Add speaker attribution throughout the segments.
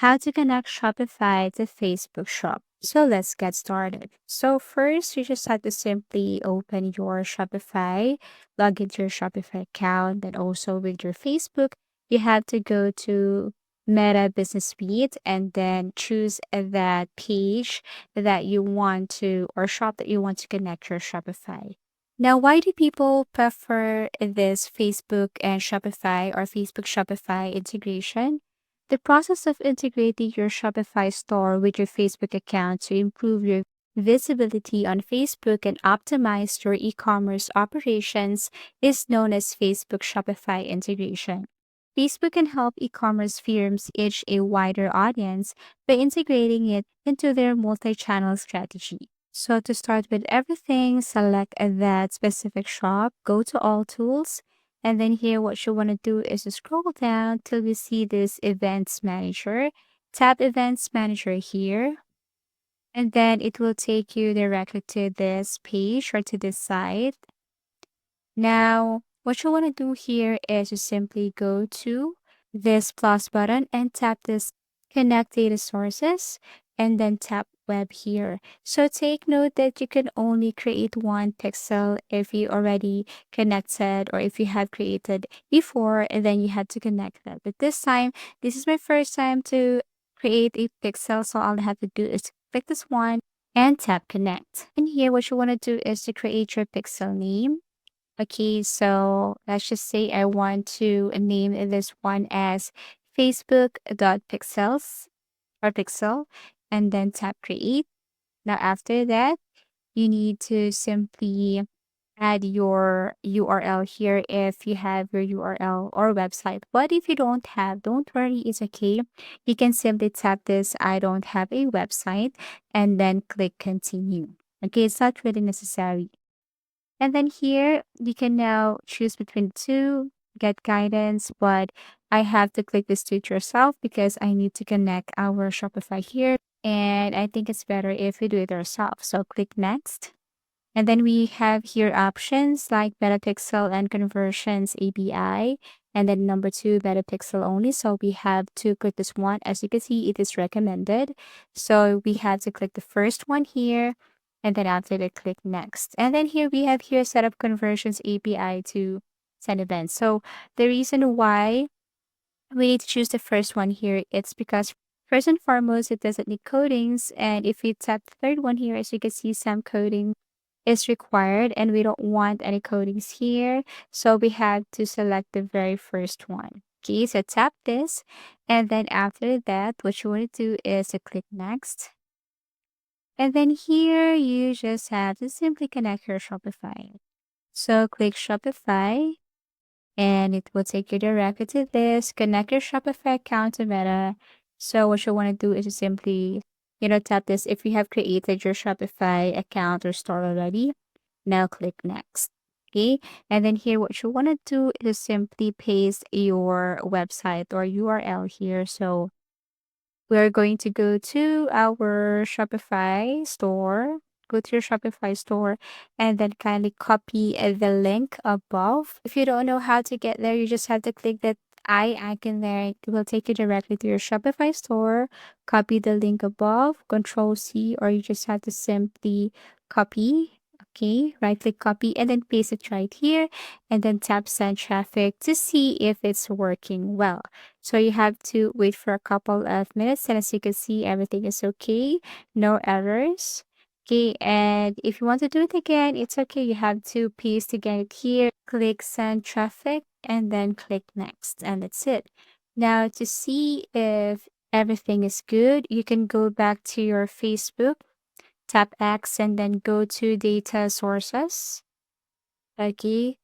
Speaker 1: How to connect Shopify to Facebook Shop. So let's get started. So first, you just have to simply open your Shopify, log into your Shopify account, and also with your Facebook, you have to go to Meta Business Suite and then choose that page that you want to or shop that you want to connect your Shopify. Now, why do people prefer this Facebook and Shopify or Facebook Shopify integration? The process of integrating your Shopify store with your Facebook account to improve your visibility on Facebook and optimize your e commerce operations is known as Facebook Shopify integration. Facebook can help e commerce firms reach a wider audience by integrating it into their multi channel strategy. So, to start with everything, select that specific shop, go to All Tools, and then here, what you want to do is to scroll down till you see this Events Manager. Tap Events Manager here, and then it will take you directly to this page or to this site. Now, what you want to do here is to simply go to this plus button and tap this Connect Data Sources and then tap Web here. So take note that you can only create one pixel if you already connected or if you have created before and then you had to connect that. But this time, this is my first time to create a pixel. So all I have to do is click this one and tap Connect. And here, what you want to do is to create your pixel name. Okay, so let's just say I want to name this one as Facebook.pixels or pixel and then tap create. Now, after that, you need to simply add your URL here if you have your URL or website. But if you don't have, don't worry, it's okay. You can simply tap this I don't have a website and then click continue. Okay, it's not really necessary. And then here you can now choose between the two, get guidance, but I have to click this do it yourself because I need to connect our Shopify here. And I think it's better if we do it ourselves. So click next. And then we have here options like Metapixel and Conversions API. And then number two, Metapixel only. So we have to click this one. As you can see, it is recommended. So we have to click the first one here. And then after that, click next. And then here we have here set up Conversions API to send events. So the reason why we need to choose the first one here, it's because first and foremost, it doesn't need codings. And if we tap the third one here, as you can see, some coding is required and we don't want any codings here. So we have to select the very first one. Okay, so tap this. And then after that, what you want to do is to click next. And then here you just have to simply connect your Shopify. So click Shopify and it will take you directly to this. Connect your Shopify account to Meta. So what you want to do is to simply, tap this if you have created your Shopify account or store already. Now click next. Okay. And then here, what you want to do is simply paste your website or URL here. So we're going to go to our Shopify store. Go to your Shopify store and then kindly copy the link above. If you don't know how to get there, you just have to click that I icon there. It will take you directly to your Shopify store. Copy the link above, Control C, or you just have to simply copy. Okay, right click copy and then paste it right here and then tap send traffic to see if it's working well. So you have to wait for a couple of minutes and as you can see, everything is okay. No errors. Okay, and if you want to do it again, it's okay. You have to paste again here, click send traffic, and then click next, and that's it. Now to see if everything is good, you can go back to your Facebook, tap X, and then go to data sources. Okay,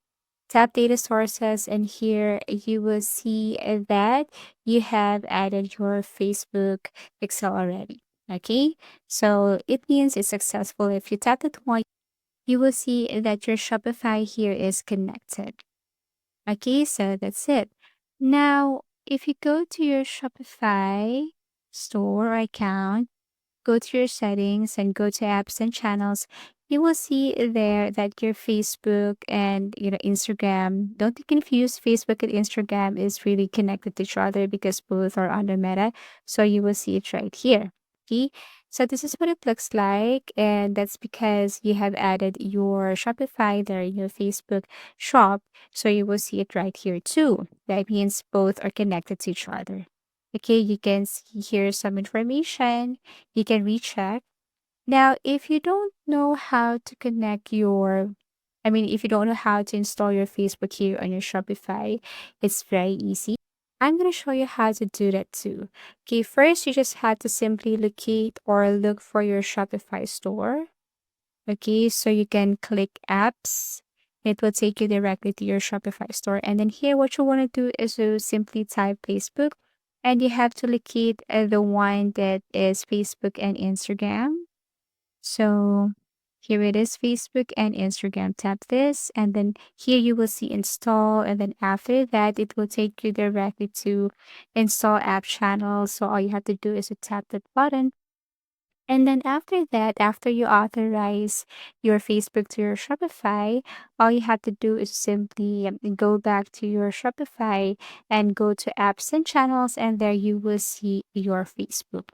Speaker 1: tap data sources and here you will see that you have added your Facebook pixel already. Okay, so it means it's successful. If you tap that one, you will see that your Shopify here is connected. Okay, so that's it. Now, if you go to your Shopify store or account, go to your settings and go to apps and channels, you will see there that your Facebook and Instagram, don't be confused. Facebook and Instagram is really connected to each other because both are under Meta. So you will see it right here. Okay. So this is what it looks like, and that's because you have added your Shopify there in your Facebook shop. So you will see it right here too. That means both are connected to each other. Okay, you can see here some information. You can recheck now, if you don't know how to connect if you don't know how to install your Facebook here on your Shopify, it's very easy. I'm going to show you how to do that too. Okay, first you just have to simply locate or look for your Shopify store. Okay, so you can click apps. It will take you directly to your Shopify store. And then here, what you want to do is to simply type Facebook, and you have to locate the one that is Facebook and Instagram. So here it is, Facebook and Instagram. Tap this, and then here you will see install. And then after that, it will take you directly to install app channel. So all you have to do is to tap that button. And then after that, after you authorize your Facebook to your Shopify, all you have to do is simply go back to your Shopify and go to apps and channels, and there you will see your Facebook.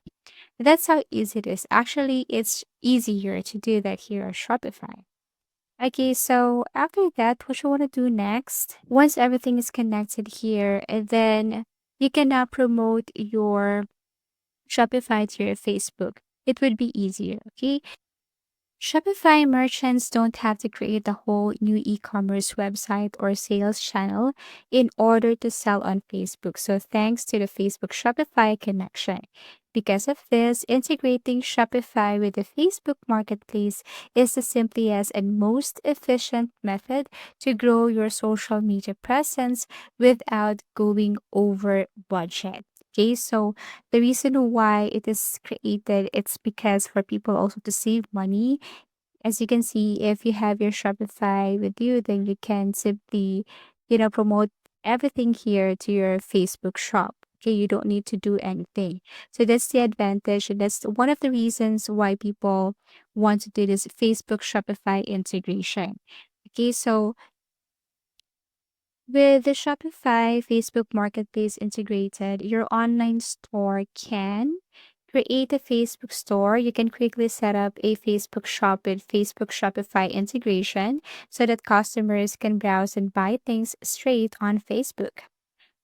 Speaker 1: That's how easy it is. Actually, it's easier to do that here on Shopify. Okay, so after that, what you want to do next, once everything is connected here, and then you can now promote your Shopify to your Facebook. It would be easier, okay? Shopify merchants don't have to create a whole new e commerce website or sales channel in order to sell on Facebook. So, thanks to the Facebook Shopify connection. Because of this, integrating Shopify with the Facebook Marketplace is the simplest and most efficient method to grow your social media presence without going over budget. Okay, so the reason why it is created, it's because for people also to save money. As you can see, if you have your Shopify with you, then you can simply, promote everything here to your Facebook shop. Okay, you don't need to do anything. So that's the advantage. And that's one of the reasons why people want to do this Facebook Shopify integration. Okay, so with the Shopify Facebook Marketplace integrated, your online store can create a Facebook store. You can quickly set up a Facebook shop with Facebook Shopify integration so that customers can browse and buy things straight on Facebook,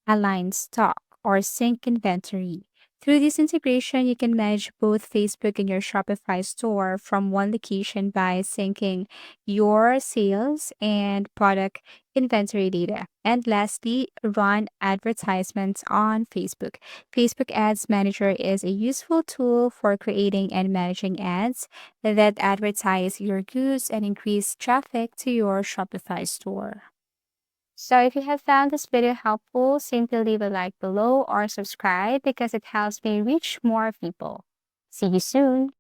Speaker 1: align stock, or sync inventory. Through this integration, you can manage both Facebook and your Shopify store from one location by syncing your sales and product inventory data. And lastly, run advertisements on Facebook. Facebook Ads Manager is a useful tool for creating and managing ads that advertise your goods and increase traffic to your Shopify store. So if you have found this video helpful, simply leave a like below or subscribe because it helps me reach more people. See you soon.